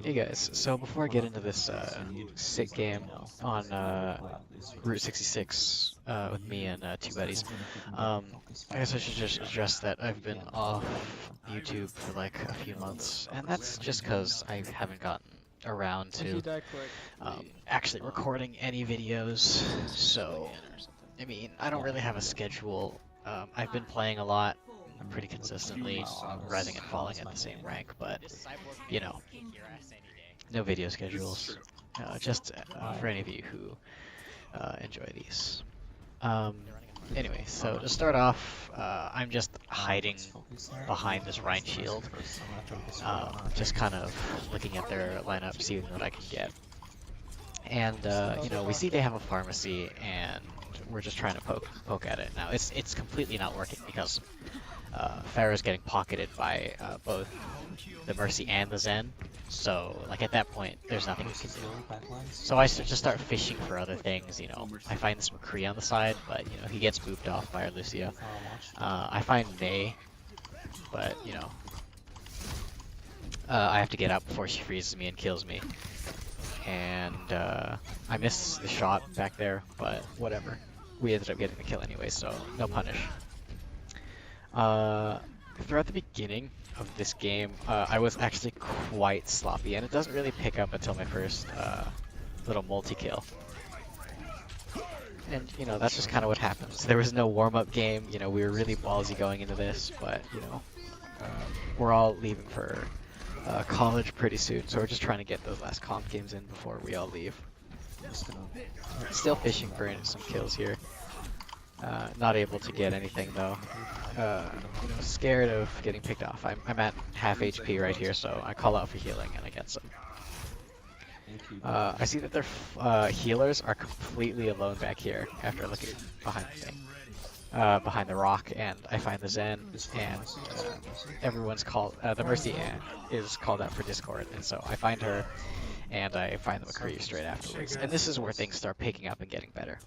Hey guys, so before I get into this sick game on Route 66 with me and two buddies, um, I guess I should just address that I've been off YouTube for like a few months, and that's just because I haven't gotten around to actually recording any videos. So, I mean, I don't really have a schedule. I've been playing a lot, pretty consistently, rising and falling at the same rank, but you know, no video schedules. Just for any of you who enjoy these. Um, anyway, so to start off, I'm just hiding behind this Rhine shield, just kind of looking at their lineup, seeing what I can get. And you know, we see they have a pharmacy, and we're just trying to poke at it. Now it's completely not working because Pharah's getting pocketed by both the Mercy and the Zen. So, like, at that point, there's nothing we can do. So I just start fishing for other things, you know. I find this McCree on the side, but, you know, he gets booped off by our Lucio. I find Mei, but, you know, I have to get out before she freezes me and kills me. And I missed the shot back there, but whatever. We ended up getting the kill anyway, so no punish. Throughout the beginning of this game, I was actually quite sloppy, and it doesn't really pick up until my first little multi-kill. And, you know, that's just kind of what happens. There was no warm-up game, you know, we were really ballsy going into this, but, you know, we're all leaving for college pretty soon, so we're just trying to get those last comp games in before we all leave. Still fishing for some kills here. Not able to get anything though. You know, scared of getting picked off. I'm at half HP right here, so I call out for healing and I get some. I see that their healers are completely alone back here after looking behind the thing. Behind the rock, and I find the Zen, and everyone's called, the Mercy is called out for Discord, and so I find her, and I find the McCree straight afterwards. And this is where things start picking up and getting better.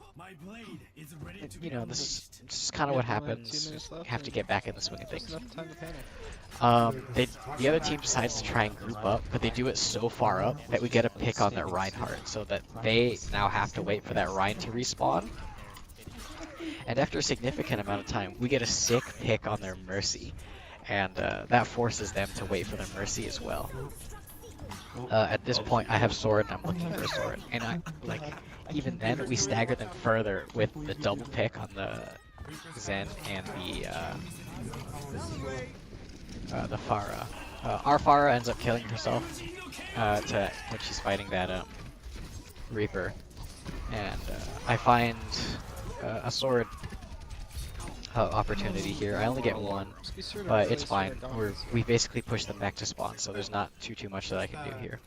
And, you know, this is just kind of what happens. You have to get back in the swing of things. The other team decides to try and group up, but they do it so far up that we get a pick on their Reinhardt, so that they now have to wait for that Rhine to respawn. And after a significant amount of time, we get a sick pick on their Mercy, and that forces them to wait for their Mercy as well. At this point, I have sword, and I'm looking for a sword, and even then, we stagger them further with the double pick on the Zen and the Pharah. Our Pharah ends up killing herself when she's fighting that Reaper, and I find a sword opportunity here. I only get one, but it's fine. We basically push them back to spawn, so there's not too much that I can do here.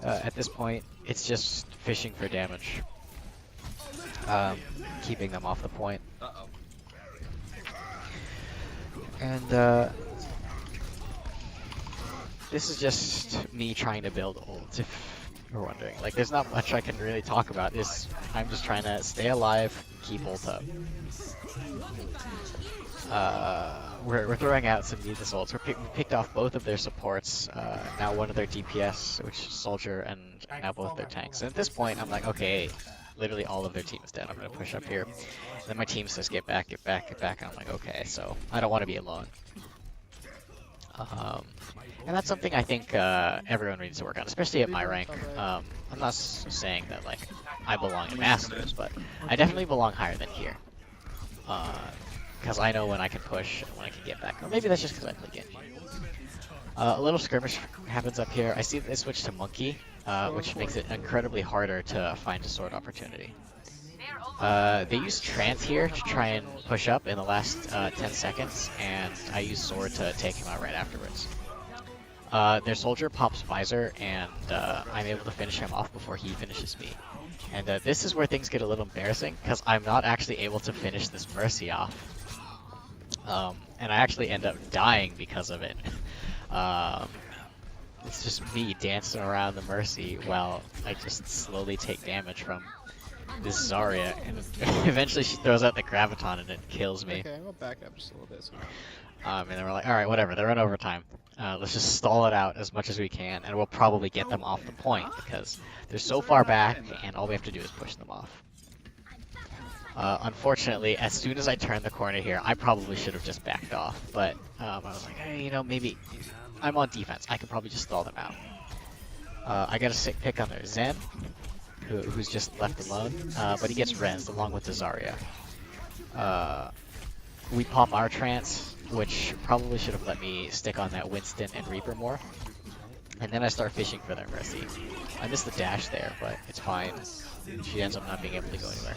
At this point, it's just fishing for damage, keeping them off the point. And this is just me trying to build ults, if you're wondering. Like, there's not much I can really talk about. I'm just trying to stay alive, keep ult up. We're throwing out some needless ults. We picked off both of their supports, now one of their DPS, which is Soldier, and now both their tanks. And at this point, I'm like, okay, literally all of their team is dead. I'm gonna push up here. And then my team says, get back, get back, get back. And I'm like, okay, so I don't want to be alone. And that's something I think everyone needs to work on, especially at my rank. I'm not saying that like I belong in Masters, but I definitely belong higher than here. Because I know when I can push and when I can get back. Or maybe that's just because I play Genji. A little skirmish happens up here. I see that they switch to Monkey, which makes it incredibly harder to find a sword opportunity. They use Trance here to try and push up in the last 10 seconds, and I use Sword to take him out right afterwards. Their Soldier pops Visor, and I'm able to finish him off before he finishes me. And this is where things get a little embarrassing, because I'm not actually able to finish this Mercy off. And I actually end up dying because of it. It's just me dancing around the Mercy while I just slowly take damage from this Zarya, and eventually she throws out the Graviton and it kills me. Okay, I'm gonna back up just a little bit. And then we're like, all right, whatever, they're in overtime. Let's just stall it out as much as we can, and we'll probably get them off the point because they're so far back, and all we have to do is push them off. Unfortunately, as soon as I turned the corner here, I probably should have just backed off, but I was like, hey, you know, maybe I'm on defense. I could probably just stall them out. I got a sick pick on their Zen, who's just left alone, but he gets rezzed along with the Zarya. We pop our trance, which probably should have let me stick on that Winston and Reaper more. And then I start fishing for their Mercy. I missed the dash there, but it's fine. She ends up not being able to go anywhere.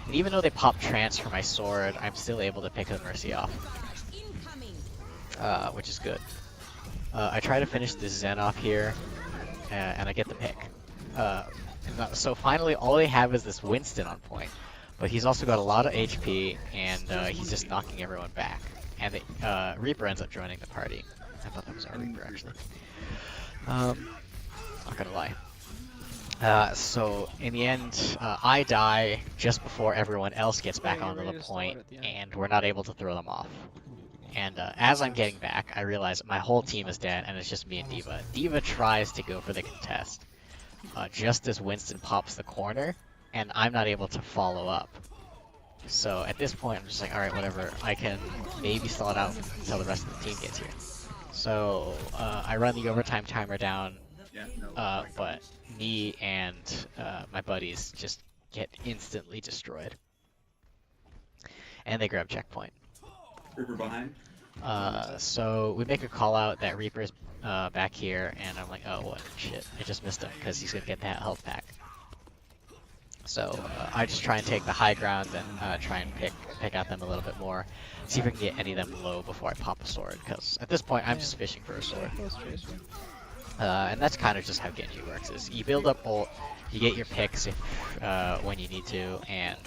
And even though they pop trance for my sword, I'm still able to pick the Mercy off. Which is good. I try to finish this Zen off here, and I get the pick. So finally, all they have is this Winston on point. But he's also got a lot of HP, and he's just knocking everyone back. And Reaper ends up joining the party. I thought that was our Reaper, actually. Not gonna lie. So in the end, I die just before everyone else gets back onto the point, and we're not able to throw them off. And as I'm getting back, I realize my whole team is dead, and it's just me and D.Va. D.Va tries to go for the contest, just as Winston pops the corner, and I'm not able to follow up. So at this point, I'm just like, alright, whatever. I can maybe stall it out until the rest of the team gets here. So I run the overtime timer down, but me and my buddies just get instantly destroyed. And they grab checkpoint. Reaper behind. So we make a call out that Reaper's back here, and I'm like, oh, what shit, I just missed him because he's gonna get that health pack. So I just try and take the high ground and try and pick at them a little bit more, see if I can get any of them low before I pop a sword, because at this point I'm just fishing for a sword. And that's kind of just how Genji works, is you build up ult, you get your picks if, when you need to, and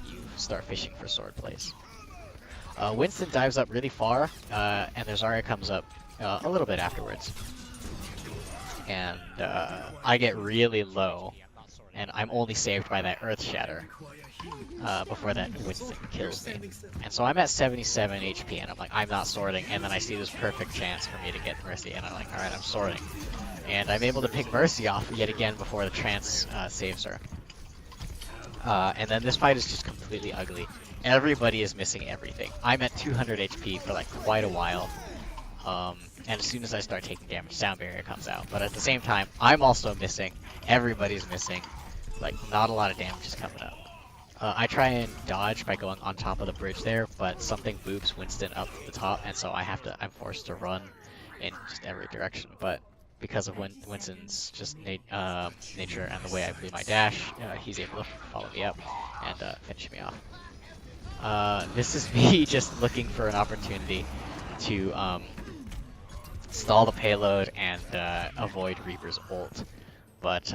you start fishing for sword plays. Winston dives up really far, and their Zarya comes up a little bit afterwards. And I get really low, and I'm only saved by that Earth Shatter before that Winston kills me. And so I'm at 77 HP, and I'm like, I'm not swording, and then I see this perfect chance for me to get Mercy, and I'm like, alright, I'm swording. And I'm able to pick Mercy off yet again before the trance saves her. And then this fight is just completely ugly. Everybody is missing everything. I'm at 200 HP for like quite a while. And as soon as I start taking damage, Sound Barrier comes out. But at the same time, I'm also missing. Everybody's missing. Like, not a lot of damage is coming up. I try and dodge by going on top of the bridge there, but something boops Winston up to the top, and so I'm forced to run in just every direction. But because of Winston's just nature and the way I play my dash, he's able to follow me up and finish me off. This is me just looking for an opportunity to stall the payload and avoid Reaper's ult. But,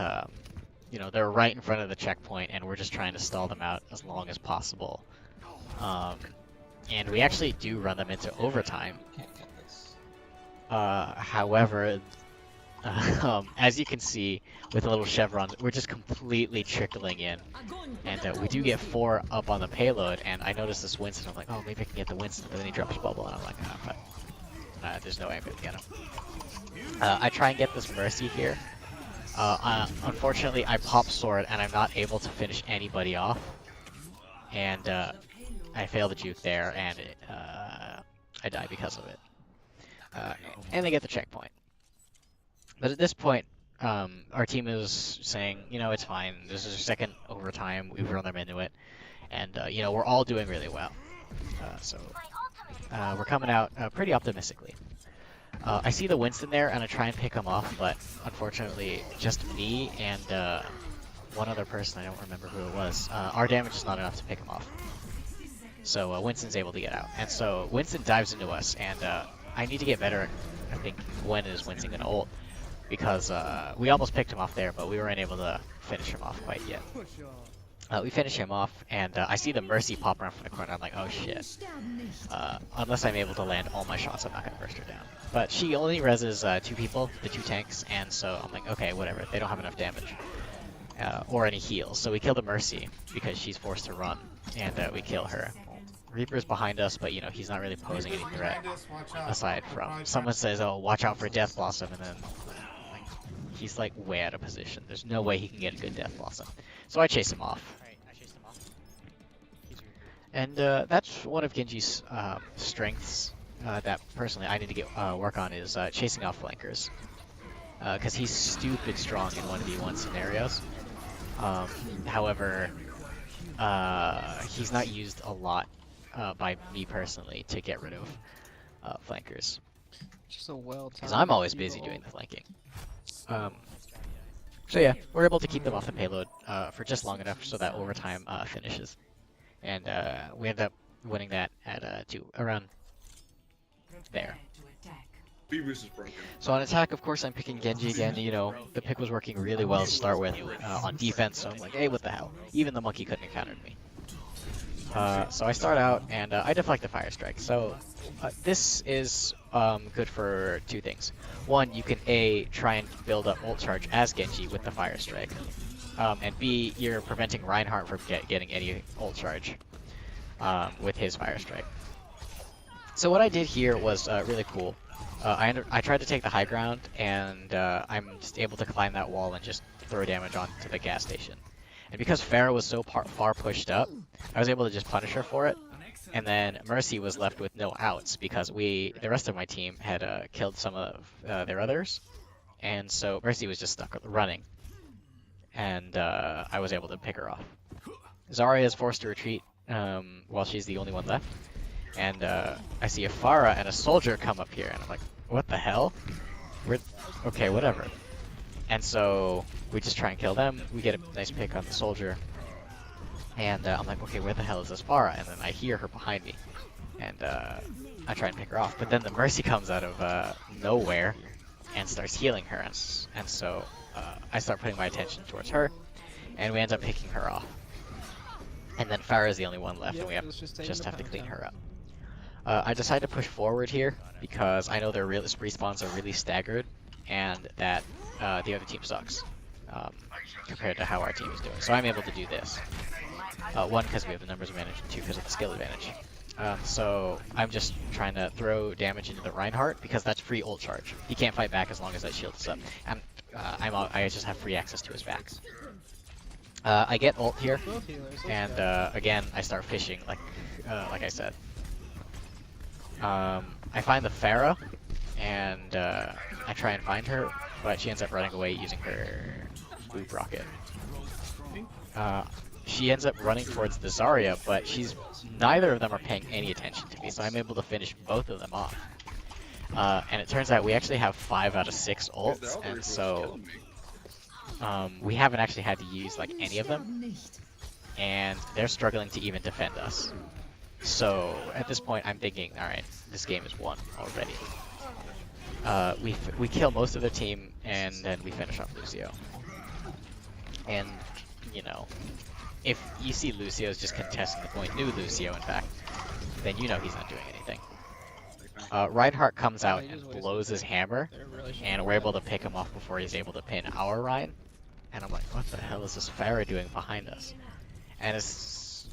you know, they're right in front of the checkpoint, and we're just trying to stall them out as long as possible. And we actually do run them into overtime. However, as you can see with the little chevrons, we're just completely trickling in. And we do get 4 up on the payload, and I notice this Winston. I'm like, oh, maybe I can get the Winston, but then he drops bubble, and I'm like, ah, but there's no way I'm gonna get him. I try and get this Mercy here. Unfortunately, I pop sword, and I'm not able to finish anybody off. And I fail the juke there, and I die because of it. And they get the checkpoint. But at this point, our team is saying, you know, it's fine. This is our second overtime. We've run them into it. And, you know, we're all doing really well. So we're coming out pretty optimistically. I see the Winston there, and I try and pick him off, but unfortunately, just me and one other person, I don't remember who it was, our damage is not enough to pick him off. So Winston's able to get out. And so Winston dives into us, and I need to get better, I think, when is Winston going to ult. Because we almost picked him off there, but we weren't able to finish him off quite yet. We finish him off, and I see the Mercy pop around from the corner. I'm like, oh shit. Unless I'm able to land all my shots, I'm not going to burst her down. But she only reses 2 people, the 2 tanks, and so I'm like, okay, whatever. They don't have enough damage. Or any heals. So we kill the Mercy, because she's forced to run, and we kill her. Reaper's behind us, but you know, he's not really posing any threat aside from someone says, "Oh, watch out for Death Blossom," and then like, he's like way out of position. There's no way he can get a good Death Blossom. So I chase him off. And that's one of Genji's strengths that personally I need to get work on is chasing off flankers. Because he's stupid strong in 1v1 scenarios. However, he's not used a lot by me personally to get rid of flankers. Because I'm always busy doing the flanking. So yeah, we're able to keep them off the payload for just long enough so that overtime finishes. And we end up winning that at around there. Beerus is broken. So on attack, of course, I'm picking Genji again. You know, the pick was working really well to start with. On defense, so I'm like, hey, what the hell? Even the monkey couldn't have countered me. So I start out, and I deflect the Fire Strike. So this is good for two things. One, you can A, try and build up ult charge as Genji with the Fire Strike. And B, you're preventing Reinhardt from getting any ult charge with his Fire Strike. So what I did here was really cool. I tried to take the high ground, and I'm just able to climb that wall and just throw damage onto the gas station. And because Pharah was so far pushed up, I was able to just punish her for it. And then Mercy was left with no outs because the rest of my team had killed some of their others. And so Mercy was just stuck running. And I was able to pick her off. Zarya is forced to retreat while she's the only one left. And I see a Pharah and a soldier come up here, and I'm like, what the hell? Okay, whatever. And so we just try and kill them. We get a nice pick on the soldier. And I'm like, okay, where the hell is this Pharah? And then I hear her behind me. And I try and pick her off. But then the Mercy comes out of nowhere and starts healing her. And so I start putting my attention towards her. And we end up picking her off. And then Pharah is the only one left, and we just have to clean her up. I decide to push forward here because I know their respawns are really staggered, and that the other team sucks compared to how our team is doing. So I'm able to do this. One, because we have the numbers advantage, and two, because of the skill advantage. So I'm just trying to throw damage into the Reinhardt because that's free ult charge. He can't fight back as long as that shield is up. And I just have free access to his back. I get ult here, and again I start fishing like I said. I find the Pharah, and I try and find her, but she ends up running away using her boop rocket. She ends up running towards the Zarya, but neither of them are paying any attention to me, so I'm able to finish both of them off. And it turns out we actually have 5 out of 6 ults, and so we haven't actually had to use like any of them, and they're struggling to even defend us. So at this point, I'm thinking, all right, this game is won already. We kill most of their team, and then we finish off Lucio. And you know, if you see Lucio's just contesting the point, new Lucio in fact, then you know he's not doing anything. Reinhardt comes out and blows his hammer, and we're able to pick him off before he's able to pin our Rein. And I'm like, what the hell is this Pharah doing behind us? And as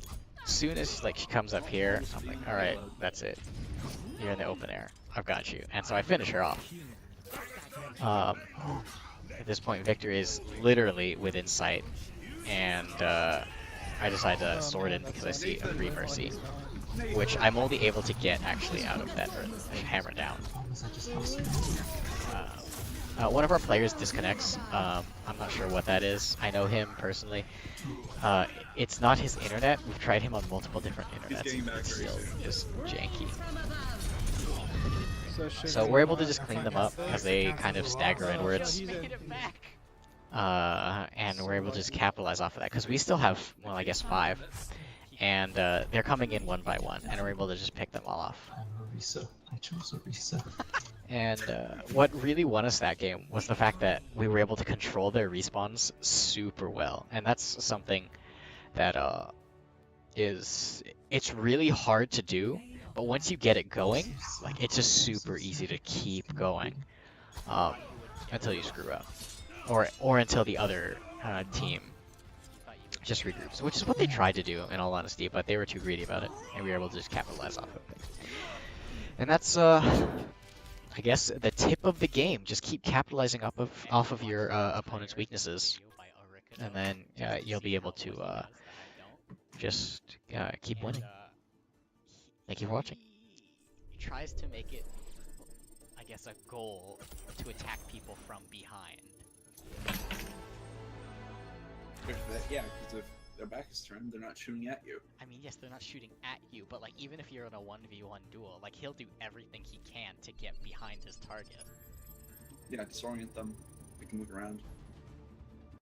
soon as she comes up here, I'm like, all right, that's it. You're in the open air. I've got you. And so I finish her off. At this point, victory is literally within sight, and I decide to sword in because I see a free Mercy, which I'm only able to get actually out of that hammer down. One of our players disconnects. I'm not sure what that is. I know him personally. It's not his internet. We've tried him on multiple different internets. It's still just janky. So we're able to just clean them up as they kind of stagger inwards. And we're able to just capitalize off of that because we still have, well, I guess 5. And they're coming in one by one, and we're able to just pick them all off. I chose Orisa. And what really won us that game was the fact that we were able to control their respawns super well. And that's something that it's really hard to do, but once you get it going, like, it's just super easy to keep going until you screw up, or until the other team just regroups, which is what they tried to do, in all honesty, but they were too greedy about it, and we were able to just capitalize off of it. And that's, I guess, the tip of the game. Just keep capitalizing off of your opponent's weaknesses, and then you'll be able to just keep winning. Thank you for watching. He tries to make it, I guess, a goal to attack people from behind. Yeah, because if their back is turned, they're not shooting at you. I mean, yes, they're not shooting at you, but like even if you're in a 1v1 duel, like he'll do everything he can to get behind his target. Yeah, disorient them, make them move around.